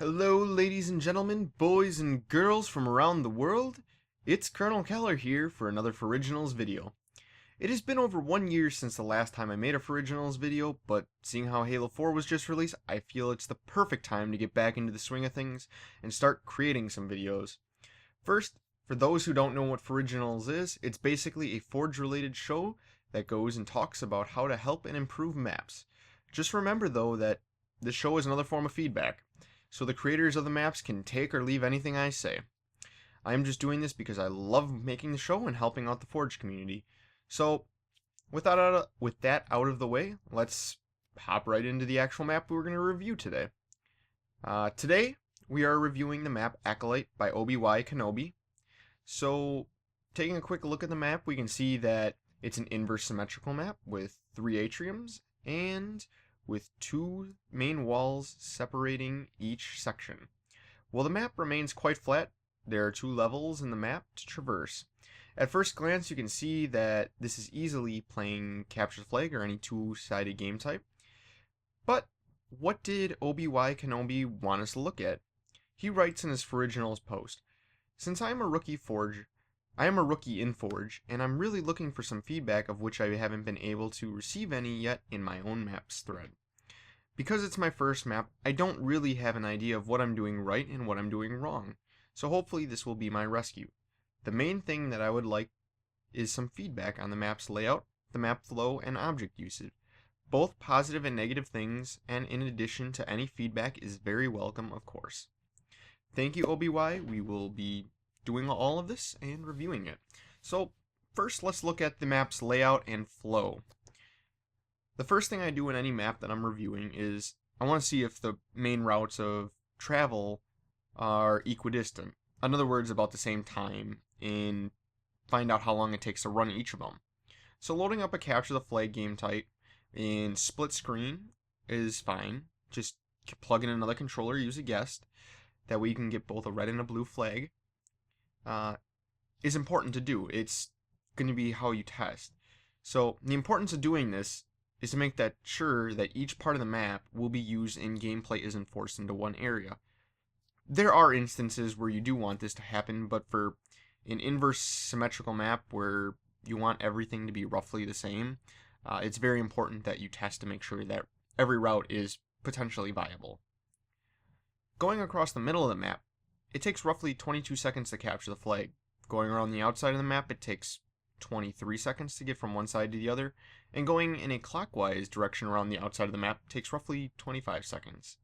Hello, ladies and gentlemen, boys and girls from around the world. It's Colonel Keller here for another Foriginals video. It has been over 1 year since the last time I made a Foriginals video, but seeing how Halo 4 was just released, I feel it's the perfect time to get back into the swing of things and start creating some videos. First, for those who don't know what Foriginals is, it's basically a Forge-related show that goes and talks about how to help and improve maps. Just remember though that this show is another form of feedback, so the creators of the maps can take or leave anything I say. I am just doing this because I love making the show and helping out the Forge community. So, with that out of the way, let's hop right into the actual map we're going to review today. Today, we are reviewing the map Acolyte by Obi-Wan Kenobi. So, taking a quick look at the map, we can see that it's an inverse symmetrical map with 3 atriums and with 2 main walls separating each section. While the map remains quite flat, there are 2 levels in the map to traverse. At first glance, you can see that this is easily playing Capture the Flag or any 2-sided game type. But what did Obi-Wan Kenobi want us to look at? He writes in his Foriginals post, "Since I am a rookie in Forge, and I'm really looking for some feedback of which I haven't been able to receive any yet in my own maps thread. Because it's my first map, I don't really have an idea of what I'm doing right and what I'm doing wrong, so hopefully this will be my rescue. The main thing that I would like is some feedback on the map's layout, the map flow, and object usage. Both positive and negative things, and in addition to any feedback is very welcome, of course. Thank you, Obi-Wan. We will be doing all of this and reviewing it. So, first let's look at the map's layout and flow. The first thing I do in any map that I'm reviewing is I want to see if the main routes of travel are equidistant. In other words, about the same time, and find out how long it takes to run each of them. So loading up a Capture the Flag game type in split screen is fine. Just plug in another controller, use a guest. That way you can get both a red and a blue flag. Is important to do. It's going to be how you test. So the importance of doing this is to make that sure that each part of the map will be used and gameplay isn't forced into one area. There are instances where you do want this to happen, but for an inverse symmetrical map where you want everything to be roughly the same, it's very important that you test to make sure that every route is potentially viable. Going across the middle of the map, it takes roughly 22 seconds to capture the flag. Going around the outside of the map, it takes 23 seconds to get from one side to the other, and going in a clockwise direction around the outside of the map takes roughly 25 seconds.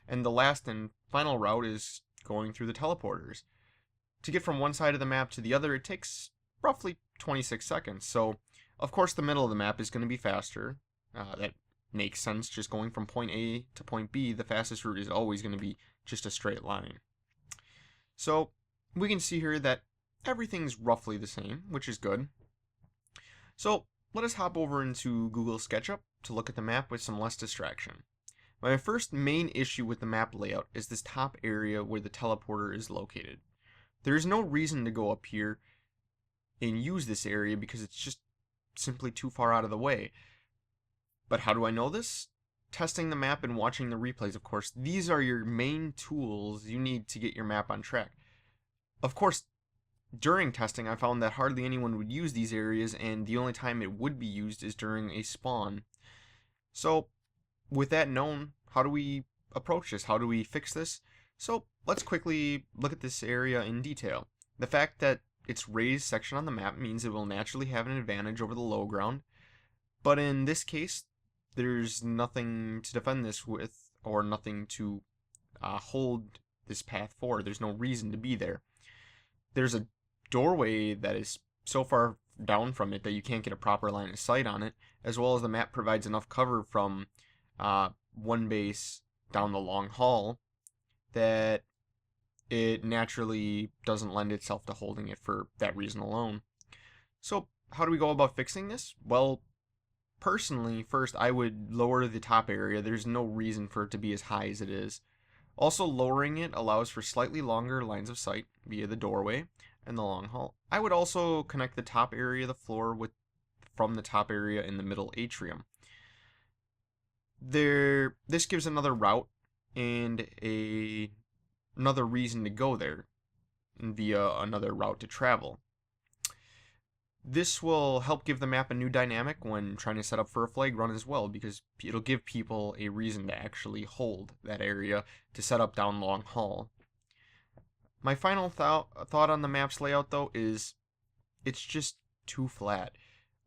And the last and final route is going through the teleporters. To get from one side of the map to the other, it takes roughly 26 seconds. So, of course, the middle of the map is going to be faster. That makes sense. Just going from point A to point B, the fastest route is always going to be just a straight line. So, we can see here that everything's roughly the same, which is good. So, let us hop over into Google SketchUp to look at the map with some less distraction. My first main issue with the map layout is this top area where the teleporter is located. There is no reason to go up here and use this area because it's just simply too far out of the way. But how do I know this? Testing the map and watching the replays, of course. These are your main tools you need to get your map on track. Of course, during testing, I found that hardly anyone would use these areas, and the only time it would be used is during a spawn. So, with that known, how do we approach this? How do we fix this? So, let's quickly look at this area in detail. The fact that it's raised section on the map means it will naturally have an advantage over the low ground, but in this case, there's nothing to defend this with, or nothing to hold this path for. There's no reason to be there. There's a doorway that is so far down from it that you can't get a proper line of sight on it, as well as the map provides enough cover from one base down the long hall that it naturally doesn't lend itself to holding it for that reason alone. So how do we go about fixing this? Well, personally, first I would lower the top area. There's no reason for it to be as high as it is. Also, lowering it allows for slightly longer lines of sight via the doorway and the long hall. I would also connect the top area of the floor from the top area in the middle atrium. This gives another route and another reason to go there via another route to travel. This will help give the map a new dynamic when trying to set up for a flag run as well, because it'll give people a reason to actually hold that area to set up down Long Haul. My final thought on the map's layout, though, is it's just too flat.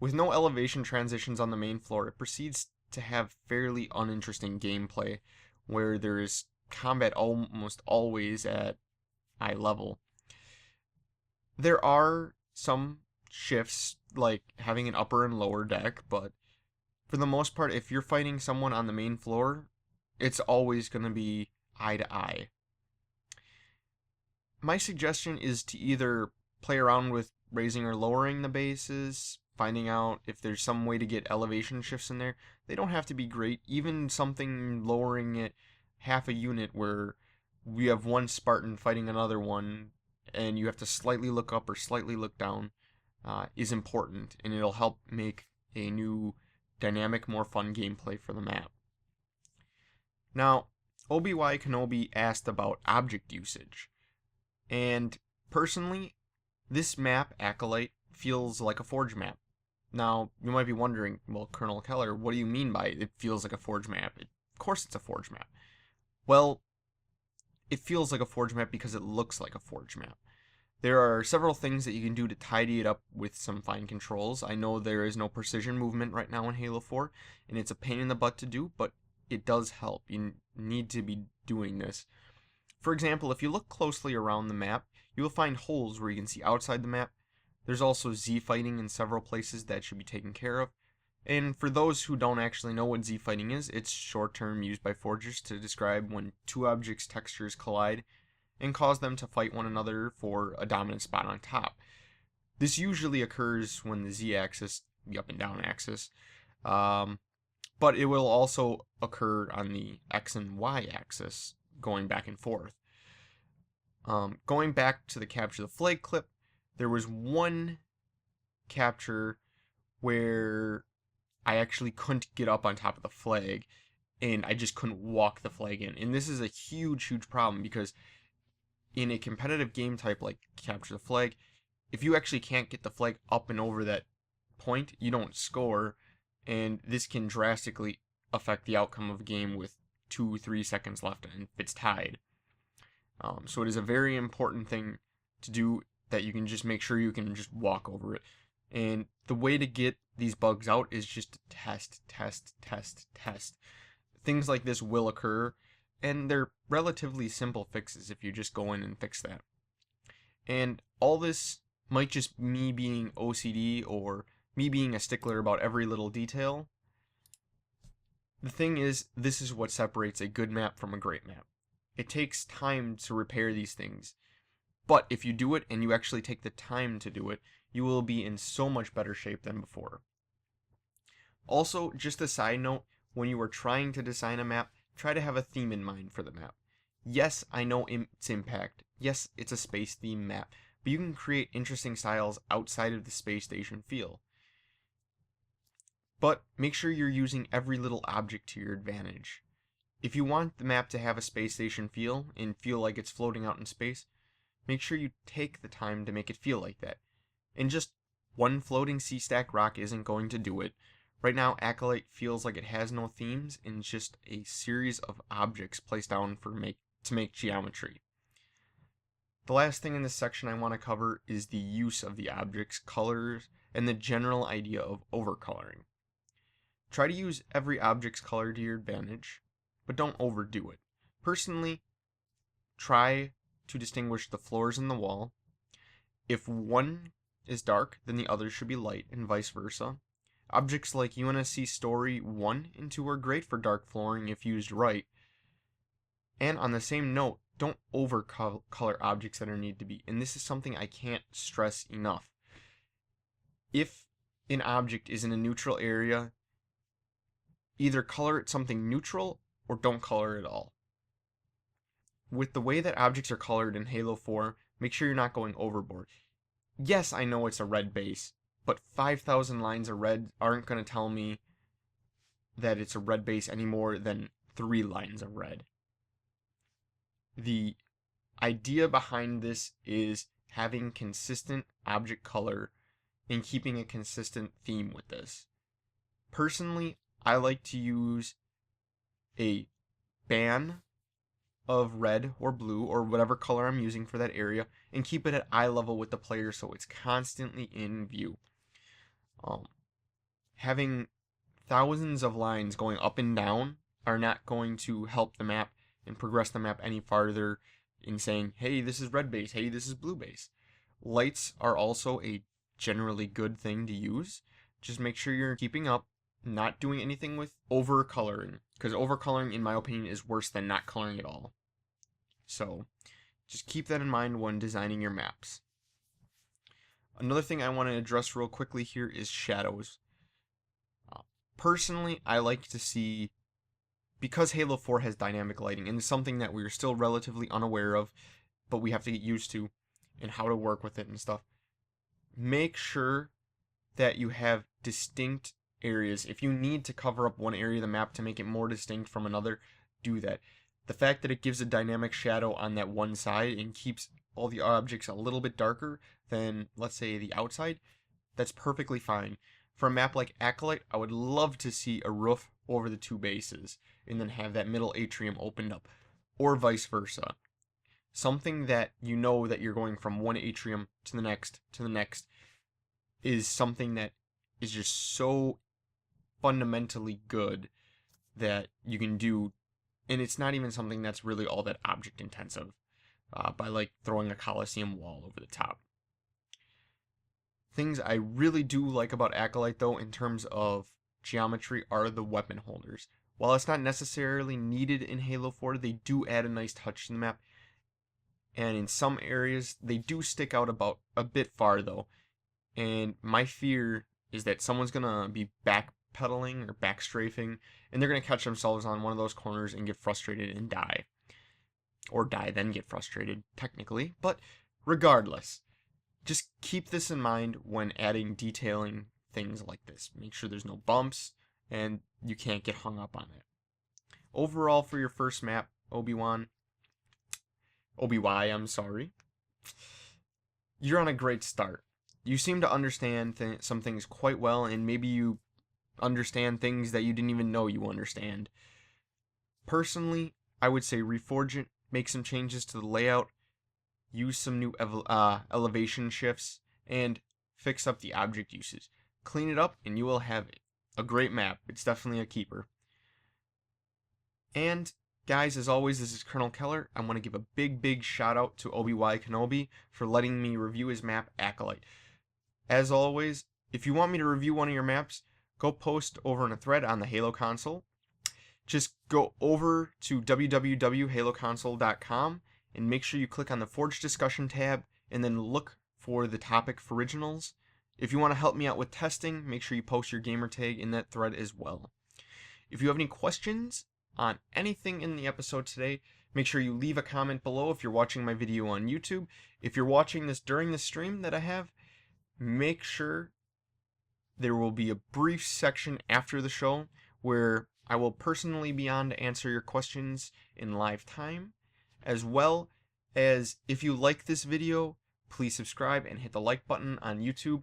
With no elevation transitions on the main floor, it proceeds to have fairly uninteresting gameplay, where there is combat almost always at eye level. There are some shifts, like having an upper and lower deck, but for the most part, if you're fighting someone on the main floor, it's always going to be eye to eye. My suggestion is to either play around with raising or lowering the bases, finding out if there's some way to get elevation shifts in there. They don't have to be great. Even something lowering it half a unit where we have one Spartan fighting another one and you have to slightly look up or slightly look down is important, and it'll help make a new dynamic, more fun gameplay for the map. Now, Obi-Wan Kenobi asked about object usage, and personally, this map, Acolyte, feels like a Forge map. Now, you might be wondering, well, Colonel Keller, what do you mean by it feels like a Forge map? Of course it's a Forge map. Well, it feels like a Forge map because it looks like a Forge map. There are several things that you can do to tidy it up with some fine controls. I know there is no precision movement right now in Halo 4, and it's a pain in the butt to do, but it does help. You need to be doing this. For example, if you look closely around the map, you will find holes where you can see outside the map. There's also Z-fighting in several places that should be taken care of. And for those who don't actually know what Z-fighting is, it's short term used by forgers to describe when two objects' textures collide and cause them to fight one another for a dominant spot on top. This usually occurs when the Z-axis, the up and down axis, but it will also occur on the X and Y axis, going back and forth. Going back to the capture the flag clip, there was one capture where I actually couldn't get up on top of the flag, and I just couldn't walk the flag in. And this is a huge problem, because in a competitive game type like capture the flag, if you actually can't get the flag up and over that point, you don't score, and this can drastically affect the outcome of a game with 2-3 seconds left and if it's tied. So it is a very important thing to do, that you can just make sure you can just walk over it. And the way to get these bugs out is just to test. Things like this will occur, and they're relatively simple fixes if you just go in and fix that. And all this might just me being OCD or me being a stickler about every little detail. The thing is, this is what separates a good map from a great map. It takes time to repair these things, but if you do it and you actually take the time to do it, you will be in so much better shape than before. Also, just a side note, when you are trying to design a map, try to have a theme in mind for the map. Yes, I know its impact. Yes, it's a space theme map, but you can create interesting styles outside of the space station feel. But make sure you're using every little object to your advantage. If you want the map to have a space station feel and feel like it's floating out in space, make sure you take the time to make it feel like that. And just one floating C-stack rock isn't going to do it. Right now, Acolyte feels like it has no themes and just a series of objects placed down to make geometry. The last thing in this section I want to cover is the use of the objects, colors, and the general idea of overcoloring. Try to use every object's color to your advantage, but don't overdo it. Personally, try to distinguish the floors in the wall. If one is dark, then the other should be light, and vice versa. Objects like UNSC Story 1 and 2 are great for dark flooring if used right. And on the same note, don't overcolor objects that are need to be. And this is something I can't stress enough. If an object is in a neutral area, either color it something neutral or don't color it at all. With the way that objects are colored in Halo 4, make sure you're not going overboard. Yes, I know it's a red base, but 5,000 lines of red aren't going to tell me that it's a red base any more than 3 lines of red. The idea behind this is having consistent object color and keeping a consistent theme with this. Personally, I like to use a band of red or blue or whatever color I'm using for that area and keep it at eye level with the player so it's constantly in view. Having thousands of lines going up and down are not going to help the map and progress the map any farther in saying, hey, this is red base, hey, this is blue base. Lights are also a generally good thing to use. Just make sure you're keeping up, not doing anything with over-coloring, because over-coloring, in my opinion, is worse than not coloring at all. So just keep that in mind when designing your maps. Another thing I want to address real quickly here is shadows. Personally, I like to see, because Halo 4 has dynamic lighting, and it's something that we're still relatively unaware of, but we have to get used to, and how to work with it and stuff, make sure that you have distinct areas. If you need to cover up one area of the map to make it more distinct from another, do that. The fact that it gives a dynamic shadow on that one side and keeps all the objects a little bit darker than, let's say, the outside, that's perfectly fine. For a map like Acolyte, I would love to see a roof over the two bases and then have that middle atrium opened up, or vice versa. Something that you know that you're going from one atrium to the next is something that is just so fundamentally good that you can do, and it's not even something that's really all that object intensive, by like throwing a Coliseum wall over the top. Things I really do like about Acolyte, though, in terms of geometry, are the weapon holders. While it's not necessarily needed in Halo 4, they do add a nice touch to the map, and in some areas they do stick out about a bit far, though. And my fear is that someone's gonna be backpedaling or backstrafing, and they're gonna catch themselves on one of those corners and get frustrated and die. Or die, then get frustrated, technically. But regardless, just keep this in mind when adding detailing things like this. Make sure there's no bumps, and you can't get hung up on it. Overall, for your first map, Obi-Y, I'm sorry, you're on a great start. You seem to understand some things quite well, and maybe you understand things that you didn't even know you understand. Personally, I would say reforge it, make some changes to the layout, use some new elevation shifts, and fix up the object uses. Clean it up, and you will have a great map. It's definitely a keeper. And guys, as always, this is Colonel Keller. I want to give a big shout out to Obi-Wan Kenobi for letting me review his map, Acolyte. As always, if you want me to review one of your maps, go post over in a thread on the Halo console. Just go over to www.haloconsole.com and make sure you click on the Forge Discussion tab and then look for the topic Foriginals. If you want to help me out with testing, make sure you post your gamer tag in that thread as well. If you have any questions on anything in the episode today, make sure you leave a comment below if you're watching my video on YouTube. If you're watching this during the stream that I have, make sure there will be a brief section after the show where I will personally be on to answer your questions in live time, as well as if you like this video, please subscribe and hit the like button on YouTube,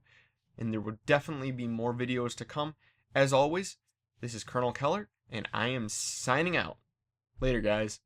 and there will definitely be more videos to come. As always, this is Colonel Keller, and I am signing out. Later, guys.